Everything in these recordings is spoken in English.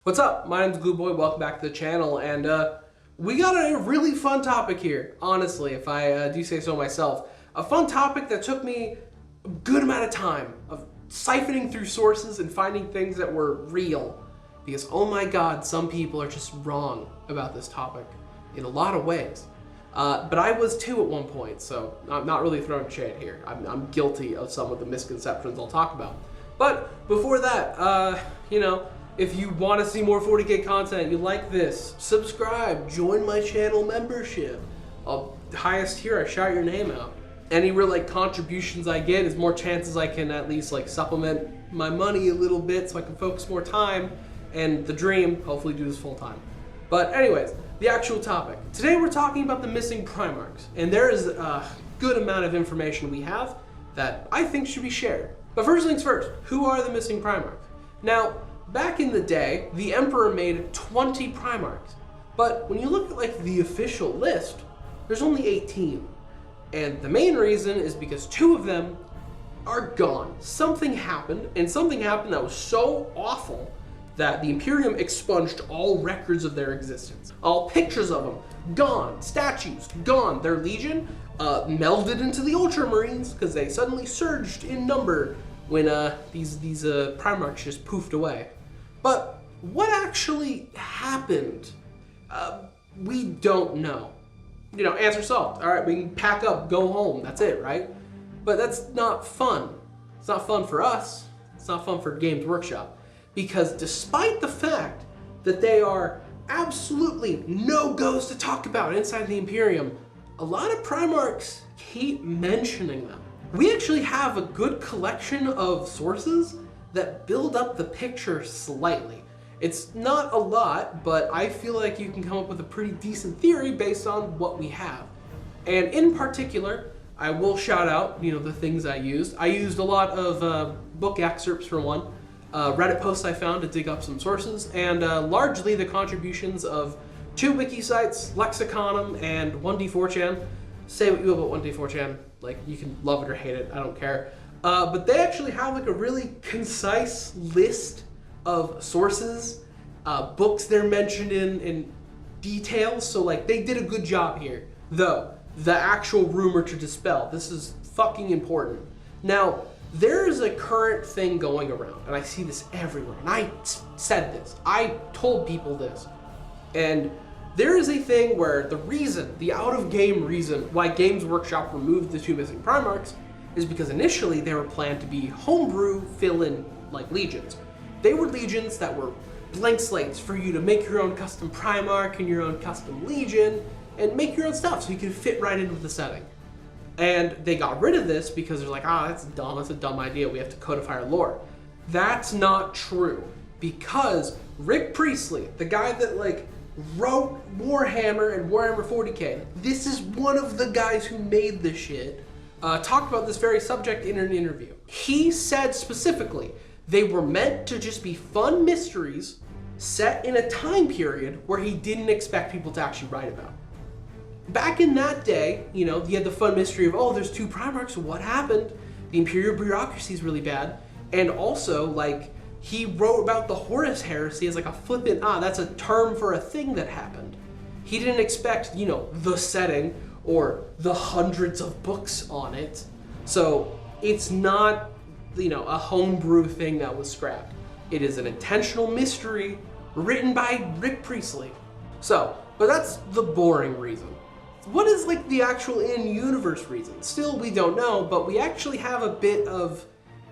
What's up? My name's Glueboy, welcome back to the channel, and we got a really fun topic here, honestly, if I do say so myself. A fun topic that took me a good amount of time of siphoning through sources and finding things that were real. Because, oh my god, some people are just wrong about this topic in a lot of ways. But I was too at one point, so I'm not really throwing shade here. I'm guilty of some of the misconceptions I'll talk about. But before that, if you want to see more 40k content, you like this, subscribe, join my channel membership. Highest tier, I shout your name out. Any real contributions I get is more chances I can at least supplement my money a little bit so I can focus more time, and the dream, hopefully do this full time. But anyways, the actual topic. Today we're talking about the Missing Primarchs, and there is a good amount of information we have that I think should be shared. But first things first, who are the Missing Primarchs? Now, back in the day, the Emperor made 20 Primarchs, but when you look at the official list, there's only 18. And the main reason is because 2 of them are gone. Something happened, and something happened that was so awful that the Imperium expunged all records of their existence. All pictures of them, gone. Statues, gone. Their legion melded into the Ultramarines because they suddenly surged in number when these Primarchs just poofed away. But what actually happened? We don't know. Answer solved. All right, we can pack up, go home. That's it, right? But that's not fun. It's not fun for us. It's not fun for Games Workshop. Because despite the fact that they are absolutely no-goes to talk about inside the Imperium, a lot of Primarchs keep mentioning them. We actually have a good collection of sources that build up the picture slightly. It's not a lot, but I feel like you can come up with a pretty decent theory based on what we have. And in particular, I will shout out, the things I used. I used a lot of book excerpts for one, Reddit posts I found to dig up some sources, and largely the contributions of 2 wiki sites, Lexiconum and 1D4chan. Say what you will about 1D4chan, you can love it or hate it, I don't care. But they actually have a really concise list of sources, books they're mentioned in details, so they did a good job here. Though, the actual rumor to dispel, this is fucking important. Now, there is a current thing going around, and I see this everywhere, and I said this, I told people this, and there is a thing where the out-of-game reason why Games Workshop removed the 2 Missing Primarchs is because initially they were planned to be homebrew fill-in legions. They were legions that were blank slates for you to make your own custom Primarch and your own custom legion and make your own stuff so you can fit right into the setting. And they got rid of this because they're that's dumb, that's a dumb idea, we have to codify our lore. That's not true, because Rick Priestley, the guy that wrote Warhammer and Warhammer 40k, this is one of the guys who made this shit, talked about this very subject in an interview. He said specifically, they were meant to just be fun mysteries set in a time period where he didn't expect people to actually write about. Back in that day, you had the fun mystery of, oh, there's 2 Primarchs, what happened? The Imperial bureaucracy is really bad. And also, he wrote about the Horus heresy as a flippant, that's a term for a thing that happened. He didn't expect, the setting or the hundreds of books on it. So it's not, a homebrew thing that was scrapped. It is an intentional mystery written by Rick Priestley. But that's the boring reason. What is the actual in-universe reason? Still, we don't know, but we actually have a bit of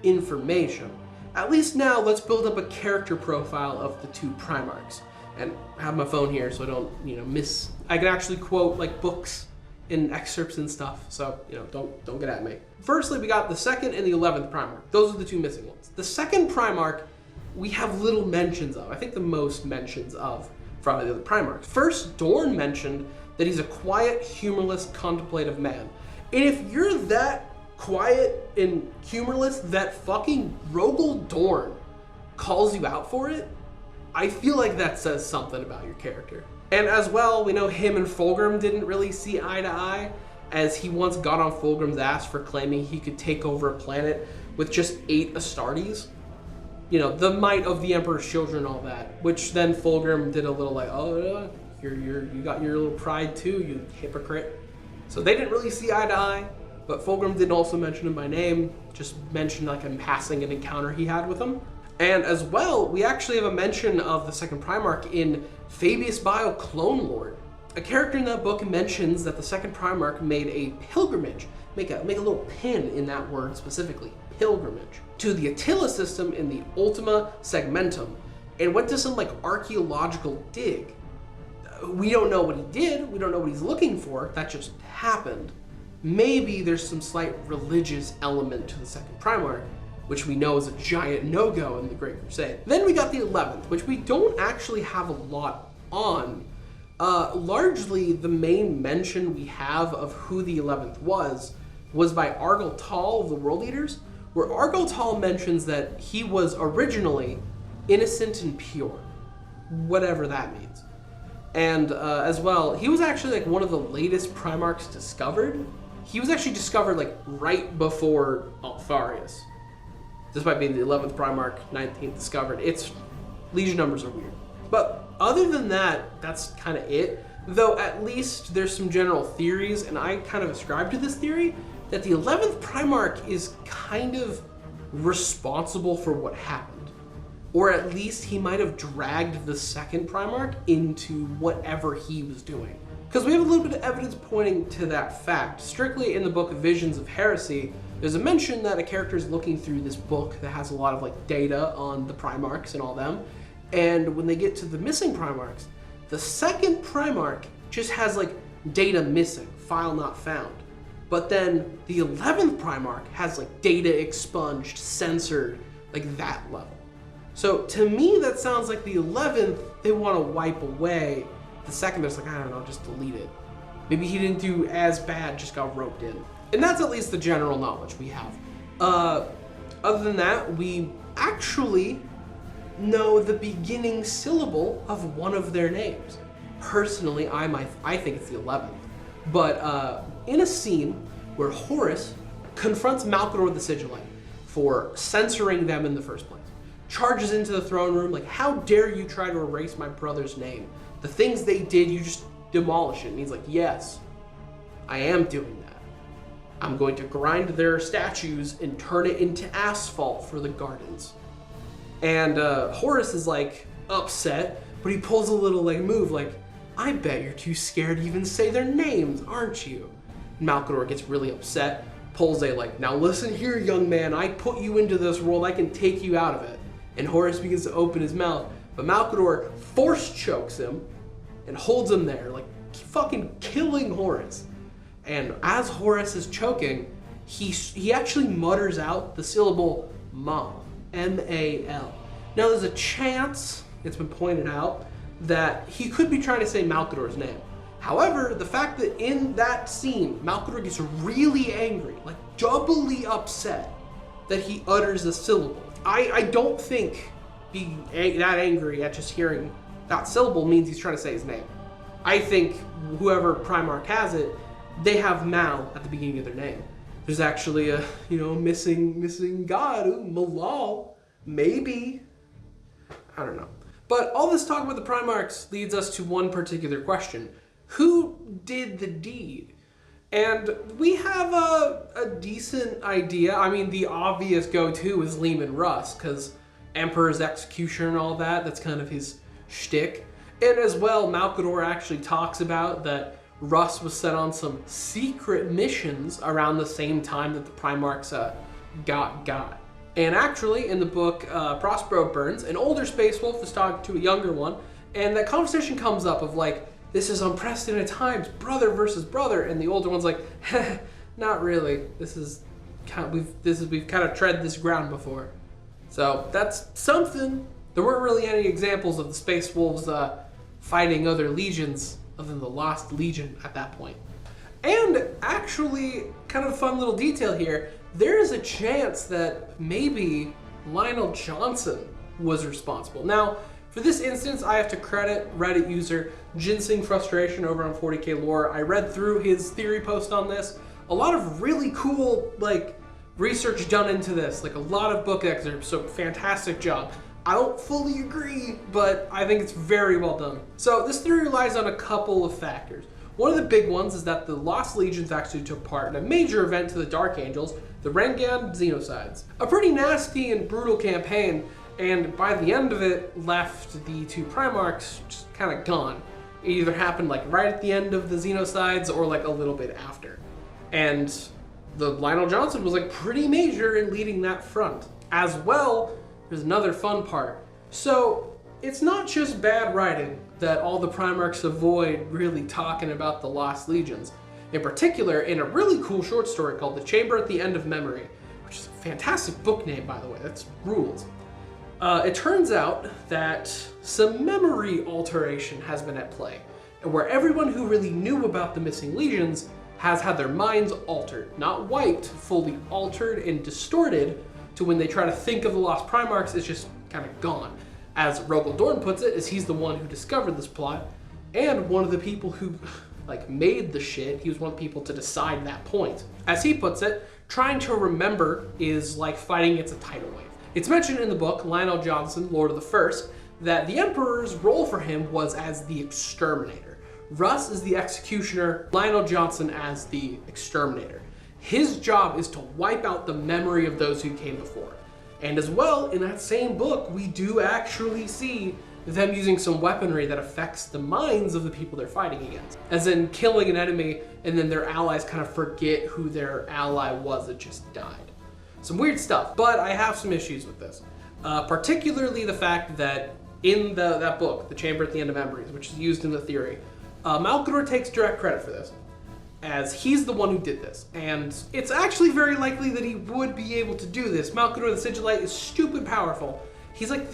information. At least now, let's build up a character profile of the 2 Primarchs. And I have my phone here so I don't, I can actually quote books in excerpts and stuff, so don't get at me. Firstly, we got the 2nd and the 11th Primarch. Those are the 2 missing ones. The 2nd Primarch, we have little mentions of. I think the most mentions of from the other Primarchs. First, Dorne mentioned that he's a quiet, humorless, contemplative man. And if you're that quiet and humorless that fucking Robo Dorm calls you out for it, I feel like that says something about your character. And as well, we know him and Fulgrim didn't really see eye to eye, as he once got on Fulgrim's ass for claiming he could take over a planet with just 8 Astartes. you know, the might of the Emperor's children, all that. Which then Fulgrim did a little like, oh, you got your little pride too, you hypocrite. So they didn't really see eye to eye, but Fulgrim didn't also mention him by name, just mentioned like in passing an encounter he had with him. And as well, we actually have a mention of the second Primarch in Fabius Bio Clone Lord. A character in that book mentions that the second Primarch made a pilgrimage, make a little pin in that word specifically, pilgrimage, to the Attila system in the Ultima Segmentum, and went to some like archaeological dig. We don't know what he did, we don't know what he's looking for, that just happened. Maybe there's some slight religious element to the second Primarch, which we know is a giant no-go in the Great Crusade. Then we got the 11th, which we don't actually have a lot on. Largely, the main mention we have of who the 11th was by Argel Tal of the World Eaters, where Argel Tal mentions that he was originally innocent and pure, whatever that means. And as well, he was actually like one of the latest Primarchs discovered. He was actually discovered like right before Altharius. Despite being the 11th Primarch, 19th discovered. Its Legion numbers are weird. But other than that, that's kind of it. Though at least there's some general theories, and I kind of ascribe to this theory, that the 11th Primarch is kind of responsible for what happened. Or at least he might have dragged the second Primarch into whatever he was doing. Because we have a little bit of evidence pointing to that fact. Strictly in the book Visions of Heresy, there's a mention that a character is looking through this book that has a lot of like data on the Primarchs and all them. And when they get to the Missing Primarchs, the second Primarch just has like data missing, file not found. But then the 11th Primarch has like data expunged, censored, like that level. So to me, that sounds like the 11th, they want to wipe away. The second, there's like, I don't know, just delete it. Maybe he didn't do as bad, just got roped in. And that's at least the general knowledge we have. Other than that, we actually know the beginning syllable of one of their names. Personally, I think it's the 11th. But in a scene where Horus confronts Malcolo the Sigillite for censoring them in the first place, charges into the throne room like, how dare you try to erase my brother's name? The things they did, you just demolish it. And he's like, yes, I am doing that. I'm going to grind their statues and turn it into asphalt for the gardens. And Horus is like upset, but he pulls a little like move like, I bet you're too scared to even say their names, aren't you? And Malcolo gets really upset, pulls a like, now listen here, young man, I put you into this world, I can take you out of it. And Horus begins to open his mouth, but Malcolo force chokes him and holds him there, like fucking killing Horus. And as Horus is choking, he actually mutters out the syllable Mal, M-A-L. Now there's a chance, it's been pointed out, that he could be trying to say Malcolo's name. However, the fact that in that scene, Malcolo gets really angry, like doubly upset, that he utters a syllable. I don't think being that angry at just hearing that syllable means he's trying to say his name. I think whoever Primarch has it, they have Mal at the beginning of their name. There's actually a, missing god, Malal, maybe. I don't know. But all this talk about the Primarchs leads us to one particular question. Who did the deed? And we have a decent idea. I mean, the obvious go-to is Leman Russ, because Emperor's execution and all that, that's kind of his shtick. And as well, Malcolo actually talks about that Russ was sent on some secret missions around the same time that the Primarchs got. And actually, in the book Prospero Burns, an older Space Wolf is talking to a younger one, and that conversation comes up of like, this is unprecedented times, brother versus brother, and the older one's like, not really. We've kind of tread this ground before. So that's something. There weren't really any examples of the Space Wolves fighting other legions other than the Lost Legion at that point. And actually, kind of a fun little detail here, there is a chance that maybe Lionel Johnson was responsible. Now, for this instance, I have to credit Reddit user Ginseng Frustration over on 40k Lore. I read through his theory post on this. A lot of really cool, like, research done into this, like a lot of book excerpts, so fantastic job. I don't fully agree, but I think it's very well done. So this theory relies on a couple of factors. One of the big ones is that the Lost Legions actually took part in a major event to the Dark Angels, the Rengan Xenocides. A pretty nasty and brutal campaign, and by the end of it, left the two Primarchs just kind of gone. It either happened like right at the end of the Xenocides or like a little bit after. And the Lionel Johnson was like pretty major in leading that front. As well, there's another fun part. So it's not just bad writing that all the Primarchs avoid really talking about the Lost Legions. In particular, in a really cool short story called The Chamber at the End of Memory, which is a fantastic book name, by the way, that's rules. It turns out that some memory alteration has been at play, and where everyone who really knew about the missing legions has had their minds altered, not wiped, fully altered and distorted, to when they try to think of the Lost Primarchs, it's just kind of gone. As Robo Dorm puts it, is he's the one who discovered this plot, and one of the people who like made the shit. He was one of the people to decide that point. As he puts it, trying to remember is like fighting against a tidal wave. It's mentioned in the book, Lionel Johnson, Lord of the First, that the Emperor's role for him was as the exterminator. Russ is the executioner, Lionel Johnson as the exterminator. His job is to wipe out the memory of those who came before. And as well, in that same book, we do actually see them using some weaponry that affects the minds of the people they're fighting against. As in killing an enemy, and then their allies kind of forget who their ally was that just died. Some weird stuff, but I have some issues with this. Particularly the fact that in that book, The Chamber at the End of Memories, which is used in the theory, Malcolo takes direct credit for this, as he's the one who did this. And it's actually very likely that he would be able to do this. Malcolo the Sigillite is stupid powerful. He's like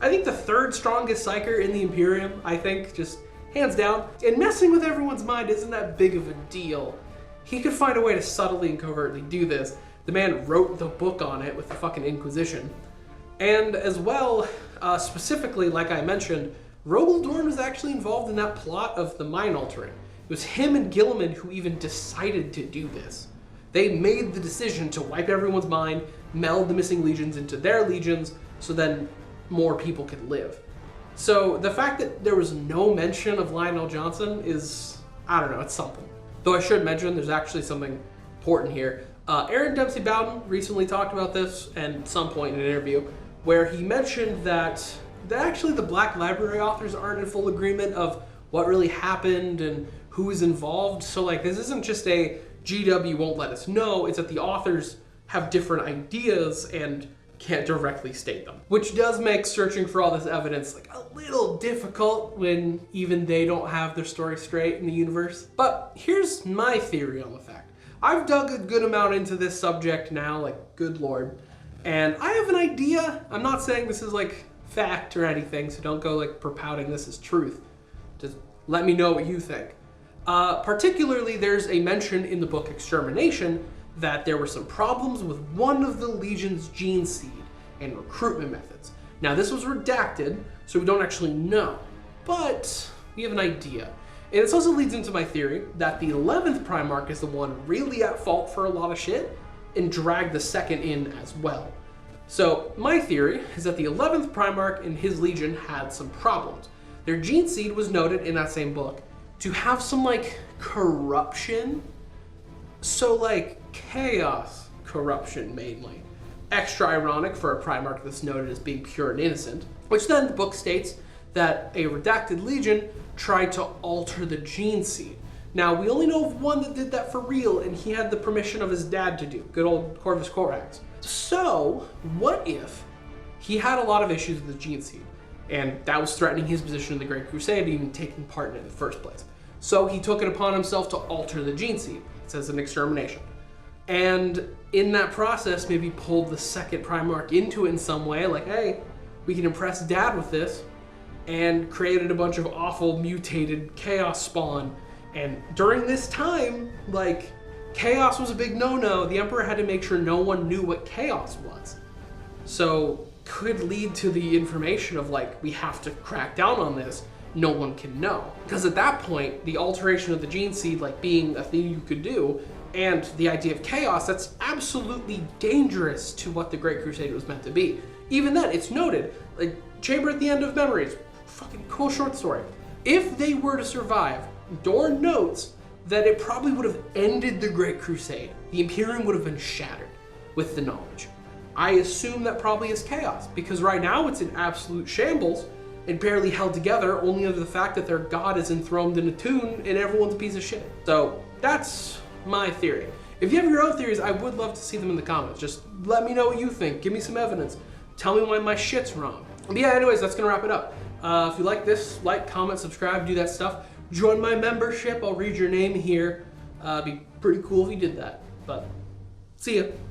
I think the third strongest psyker in the Imperium, I think, just hands down. And messing with everyone's mind isn't that big of a deal. He could find a way to subtly and covertly do this. The man wrote the book on it with the fucking Inquisition. And as well, specifically, like I mentioned, Robo Dorm was actually involved in that plot of the mind altering. It was him and Gilliman who even decided to do this. They made the decision to wipe everyone's mind, meld the missing legions into their legions, so then more people could live. So the fact that there was no mention of Lionel Johnson is, I don't know, it's something. Though I should mention there's actually something important here. Aaron Dempsey Bowden recently talked about this at some point in an interview, where he mentioned that actually the Black Library authors aren't in full agreement of what really happened and who is involved. So like, this isn't just a GW won't let us know, it's that the authors have different ideas and can't directly state them. Which does make searching for all this evidence like a little difficult when even they don't have their story straight in the universe. But here's my theory on the fact. I've dug a good amount into this subject now, like good lord, and I have an idea. I'm not saying this is like fact or anything, so don't go like propouting this is truth. Just let me know what you think. Particularly, there's a mention in the book Extermination that there were some problems with one of the Legion's gene seed and recruitment methods. Now this was redacted, so we don't actually know, but we have an idea. And this also leads into my theory that the 11th Primarch is the one really at fault for a lot of shit and dragged the second in as well. So my theory is that the 11th Primarch and his Legion had some problems. Their gene seed was noted in that same book to have some like corruption. So like chaos corruption mainly. Extra ironic for a Primarch that's noted as being pure and innocent, which then the book states that a redacted Legion tried to alter the gene seed. Now, we only know of one that did that for real, and he had the permission of his dad to do, good old Corvus Corax. So, what if he had a lot of issues with the gene seed, and that was threatening his position in the Great Crusade, even taking part in it in the first place. So he took it upon himself to alter the gene seed. It says an extermination. And in that process, maybe pulled the second Primarch into it in some way, like, hey, we can impress Dad with this, and created a bunch of awful mutated chaos spawn. And during this time, like, chaos was a big no-no. The Emperor had to make sure no one knew what chaos was. So could lead to the information of like, we have to crack down on this. No one can know. Because at that point, the alteration of the gene seed, like being a thing you could do, and the idea of chaos, that's absolutely dangerous to what the Great Crusade was meant to be. Even then, it's noted, like Chamber at the End of Memories, fucking cool short story. If they were to survive, Dorne notes that it probably would have ended the Great Crusade. The Imperium would have been shattered with the knowledge. I assume that probably is chaos, because right now it's in absolute shambles and barely held together only under the fact that their god is enthroned in a tomb and everyone's a piece of shit. So that's my theory. If you have your own theories, I would love to see them in the comments. Just let me know what you think. Give me some evidence. Tell me why my shit's wrong. But yeah, anyways, that's gonna wrap it up. If you like this, like, comment, subscribe, do that stuff. Join my membership. I'll read your name here. It'd be pretty cool if you did that. But see ya.